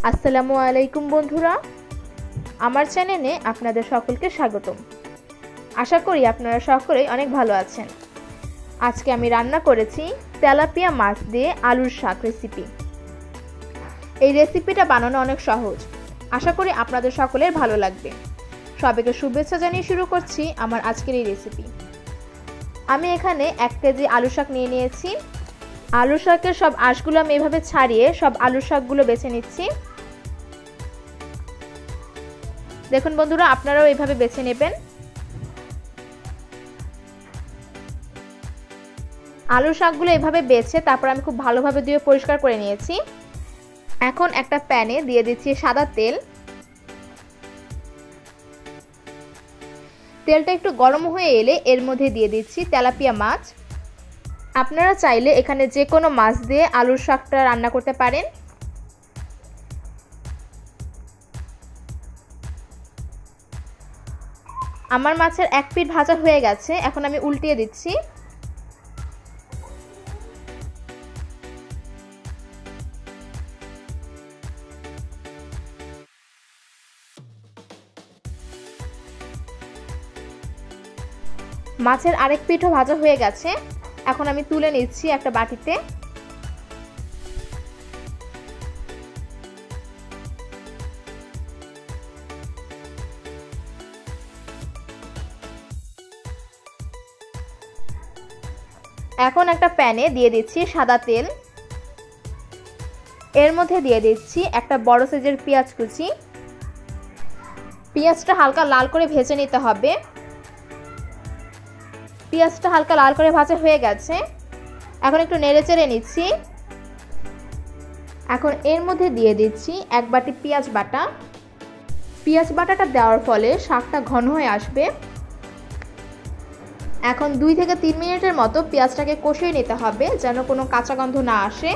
আসসালামু আলাইকুম বন্ধুরা, আমার চ্যানেলে আপনাদের সকলকে স্বাগতম। আশা করি আপনারা সকলেই অনেক ভালো আছেন। আজকে আমি রান্না করেছি তেলাপিয়া মাছ দিয়ে আলুর শাক রেসিপি। এই রেসিপিটা বানানো অনেক সহজ, আশা করি আপনাদের সকলের ভালো লাগবে। সবাইকে শুভেচ্ছা জানিয়ে শুরু করছি আমার আজকের এই রেসিপি। আমি এখানে 1 কেজি আলু শাক নিয়ে নিয়েছি। আলু শাকের সব আঁশগুলো আমি এভাবে ছাড়িয়ে সব আলু শাকগুলো বেছে নিচ্ছি। দেখুন বন্ধুরা, আপনারাও এইভাবে বেছে নেবেন। আলু শাকগুলো এভাবে বেছে তারপর আমি খুব ভালোভাবে ধুয়ে পরিষ্কার করে নিয়েছি। এখন একটা প্যানে দিয়ে দিচ্ছি সাদা তেল। তেলটা একটু গরম হয়ে এলে এর মধ্যে দিয়ে দিচ্ছি তেলাপিয়া মাছ। আপনারা চাইলে এখানে যে কোনো মাছ দিয়ে আলুর শাকটা রান্না করতে পারেন। আমার মাছের এক পিঠ ভাজা হয়ে গেছে, এখন আমি উল্টিয়ে দিচ্ছি। মাছের আরেক পিঠও ভাজা হয়ে গেছে, এখন আমি তুলে নিচ্ছি একটা বাটিতে। এখন একটা প্যানে দিয়ে দিচ্ছি সাদা তেল। এর মধ্যে দিয়ে দিচ্ছি একটা বড় সাইজের পেঁয়াজ কুচি। পেঁয়াজটা হালকা লাল করে ভেজে নিতে হবে। পেঁয়াজটা হালকা লাল করে ভাজা হয়ে গেছে, এখন একটু নেড়েচেড়ে নিচ্ছি। এখন এর মধ্যে দিয়ে দিচ্ছি 1 বাটি পেঁয়াজ বাটা। পেঁয়াজ বাটাটা দেওয়ার ফলে শাকটা ঘন হয়ে আসবে। এখন 2 থেকে 3 মিনিটের মতো পেঁয়াজটাকে কষিয়ে নিতে হবে যেন কোনো কাঁচা গন্ধ না আসে।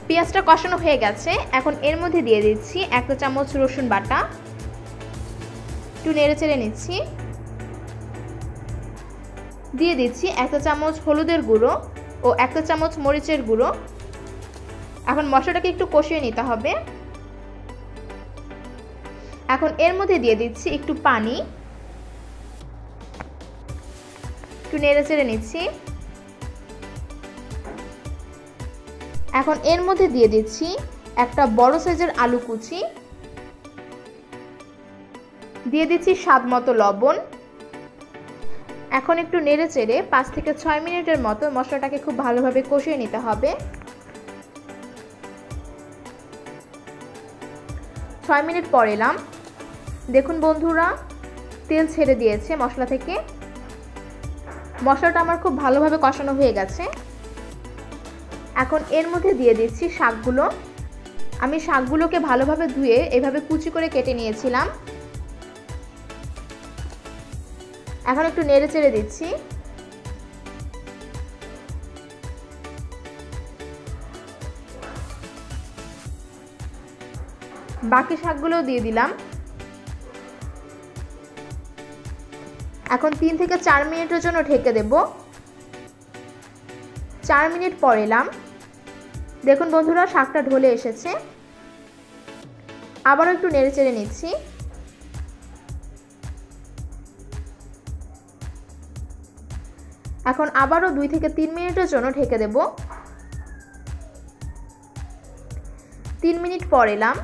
পেঁয়াজটা কষানো হয়ে গেছে, এখন এর মধ্যে দিয়ে দিচ্ছি 1 চামচ রসুন বাটা। একটু নেড়েচেড়ে নিচ্ছি। দিয়ে দিচ্ছি 1 চামচ হলুদের গুঁড়ো ও 1 চামচ মরিচের গুঁড়ো। এখন মশলাটাকে একটু কষিয়ে নিতে হবে। এখন এর মধ্যে দিয়ে দিচ্ছি একটু পানি। একটু নেড়েচেড়ে নিচ্ছি। এখন এর মধ্যে দিয়ে দিচ্ছি একটা বড় সাইজের আলু কুচি। দিয়ে দিচ্ছি স্বাদ মতো লবণ। এখন একটু নেড়েচেড়ে 5 থেকে 6 মিনিটের মতো মশলাটাকে খুব ভালোভাবে কষিয়ে নিতে হবে। 6 মিনিট পর এলাম। দেখুন বন্ধুরা, তেল ছেড়ে দিয়েছে মশলা থেকে। মশলাটা আমার খুব ভালোভাবে কষানো হয়ে গেছে। এখন এর মধ্যে দিয়ে দিচ্ছি শাকগুলো। আমি শাকগুলোকে ভালোভাবে ধুয়ে এভাবে কুচি করে কেটে নিয়েছিলাম। এখন একটু নেড়েচেড়ে দিচ্ছি। বাকি শাকগুলো দিয়ে দিলাম। এখন 3 থেকে 4 মিনিটের জন্য ঢেকে দেব। 4 মিনিট পর এলাম। দেখুন বন্ধুরা, শাকটা ঢলে এসেছে। আবারও একটু নেড়েচেড়ে নিচ্ছি। এখন আবারও 2 থেকে 3 মিনিটের জন্য ঢেকে দেব। 3 মিনিট পর এলাম।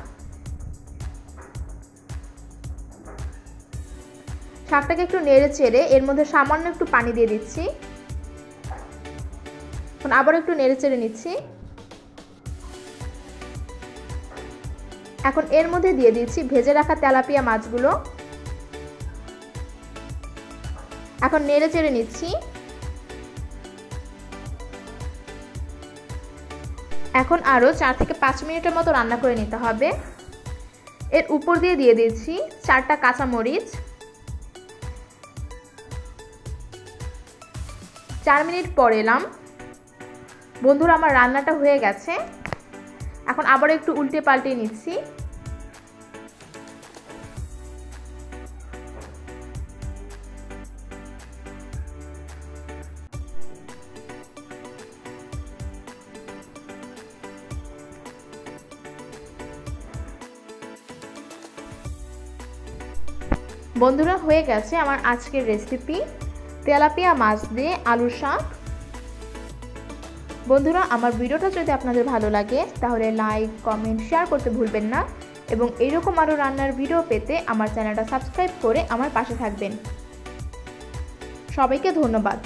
শাকটাকে একটু নেড়েচেড়ে এর মধ্যে সামান্য একটু পানি দিয়ে দিচ্ছি। এখন আবার একটু নেড়েচেড়ে নিচ্ছি। এখন এর মধ্যে দিয়ে দিচ্ছি ভেজে রাখা তেলাপিয়া মাছগুলো। এখন নেড়েচেড়ে নিচ্ছি। এখন আরও 4 থেকে 5 মিনিটের মতো রান্না করে নিতে হবে। এর উপর দিয়ে দিচ্ছি 4টা কাঁচামরিচ। 4 মিনিট পর এলাম। বন্ধুরা, আমার রান্নাটা হয়ে গেছে। এখন আবার একটু উল্টে পাল্টে নিচ্ছি। বন্ধুরা, হয়ে গেছে আমার আজকের রেসিপি তেলাপিয়া মাছ দিয়ে আলুর শাক। বন্ধুরা, আমার ভিডিওটা যদি আপনাদের ভালো লাগে তাহলে লাইক, কমেন্ট, শেয়ার করতে ভুলবেন না এবং এইরকম আরও রান্নার ভিডিও পেতে আমার চ্যানেলটা সাবস্ক্রাইব করে আমার পাশে থাকবেন। সবাইকে ধন্যবাদ।